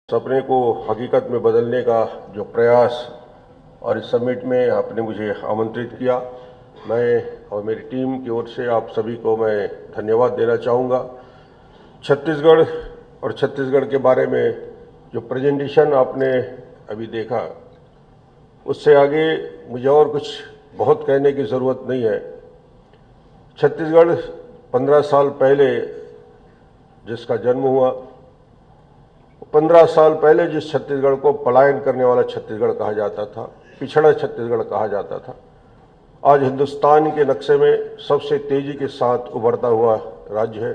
सपने को हकीकत में बदलने का जो प्रयास और इस समिट में आपने मुझे आमंत्रित किया, मैं और मेरी टीम की ओर से आप सभी को मैं धन्यवाद देना चाहूँगा। छत्तीसगढ़ और छत्तीसगढ़ के बारे में जो प्रेजेंटेशन आपने अभी देखा, उससे आगे मुझे और कुछ बहुत कहने की ज़रूरत नहीं है। छत्तीसगढ़ 15 साल पहले जिसका जन्म हुआ, 15 साल पहले जिस छत्तीसगढ़ को पलायन करने वाला छत्तीसगढ़ कहा जाता था, पिछड़ा छत्तीसगढ़ कहा जाता था, आज हिंदुस्तान के नक्शे में सबसे तेजी के साथ उभरता हुआ राज्य है।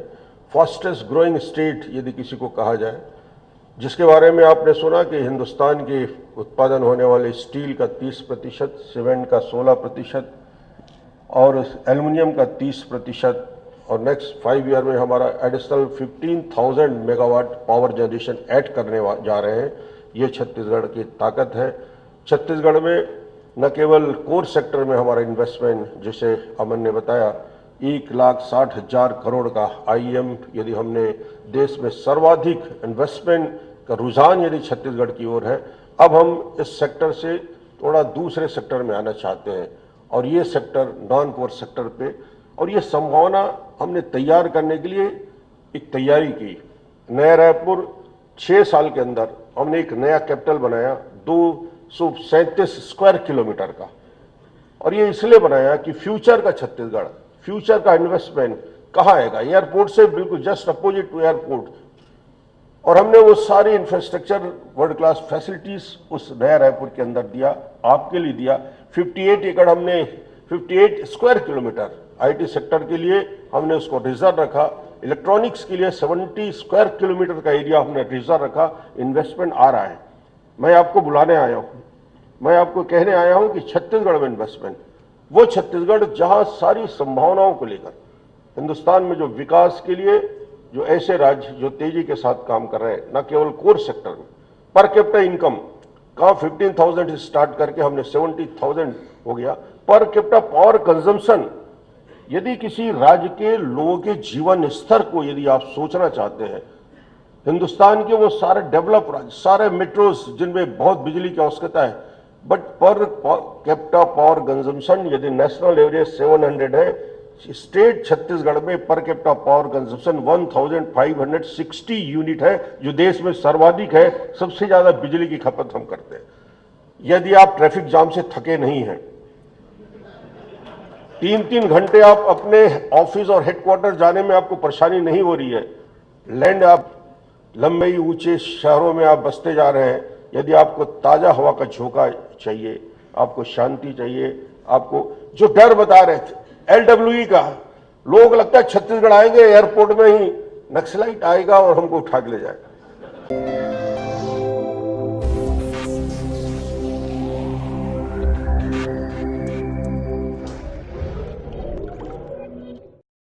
फास्टेस्ट ग्रोइंग स्टेट यदि किसी को कहा जाए, जिसके बारे में आपने सुना कि हिंदुस्तान के उत्पादन होने वाले स्टील का 30%, सीमेंट का 16% और एल्युमिनियम का 30%, और नेक्स्ट 5 ईयर में हमारा additional 15,000 megawatt power generation add करने जा रहे हैं। ये छत्तीसगढ़ की ताकत है। छत्तीसगढ़ में न केवल कोर सेक्टर में हमारा इन्वेस्टमेंट, जैसे अमन ने बताया, 1,60,000 करोड़ का IEM, यदि हमने देश में सर्वाधिक इन्वेस्टमेंट का रुझान यदि छत्तीसगढ़ की ओर है, अब हम इस सेक्टर से थोड़ा दूसरे सेक्टर में आना चाहते हैं, और ये सेक्टर नॉन कोर सेक्टर पे, और ये संभावना हमने तैयार करने के लिए एक तैयारी की। नया रायपुर 6 साल के अंदर हमने एक नया कैपिटल बनाया 237 स्क्वायर किलोमीटर का, और ये इसलिए बनाया कि फ्यूचर का छत्तीसगढ़, फ्यूचर का इन्वेस्टमेंट कहाँ आएगा? एयरपोर्ट से बिल्कुल जस्ट अपोजिट टू एयरपोर्ट, और हमने वो सारी इंफ्रास्ट्रक्चर वर्ल्ड क्लास फैसिलिटीज उस नया रायपुर के अंदर दिया, आपके लिए दिया। 58 एकड़ हमने 58 स्क्वायर किलोमीटर IT सेक्टर के लिए हमने उसको रिजर्व रखा। इलेक्ट्रॉनिक्स के लिए 70 स्क्वायर किलोमीटर का एरिया हमने रिजर्व रखा। इन्वेस्टमेंट आ रहा है। मैं आपको बुलाने आया हूँ, मैं आपको कहने आया हूँ कि छत्तीसगढ़ में इन्वेस्टमेंट, वो छत्तीसगढ़ जहाँ सारी संभावनाओं को लेकर हिंदुस्तान में जो विकास के लिए जो ऐसे राज्य जो तेजी के साथ काम कर रहे हैं, न केवल कोर सेक्टर में, पर कैपिटा इनकम कहाँ 15,000 से स्टार्ट करके हमने 70,000 हो गया। पर कैपिटा पावर कंजम्पशन, यदि किसी राज्य के लोगों के जीवन स्तर को यदि आप सोचना चाहते हैं, हिंदुस्तान के वो सारे डेवलप राज्य, सारे मेट्रोज जिनमें बहुत बिजली की आवश्यकता है, but per capita power consumption यदि नेशनल एवरेज 700 है, स्टेट छत्तीसगढ़ में per capita power consumption 1560 unit है, जो देश में सर्वाधिक है। सबसे ज्यादा बिजली की खपत हम करते हैं। यदि आप ट्रैफिक जाम से थके नहीं हैं, 3-3 घंटे आप अपने ऑफिस और हेडक्वार्टर जाने में आपको परेशानी नहीं हो रही है, लैंड आप लंबे ऊंचे शहरों में आप बसते जा रहे हैं, यदि आपको ताजा हवा का झोंका चाहिए, आपको शांति चाहिए, आपको जो डर बता रहे थे LWE का, लोग लगता है छत्तीसगढ़ आएंगे एयरपोर्ट में ही नक्सलाइट आएगा और हमको उठा के ले जाएगा।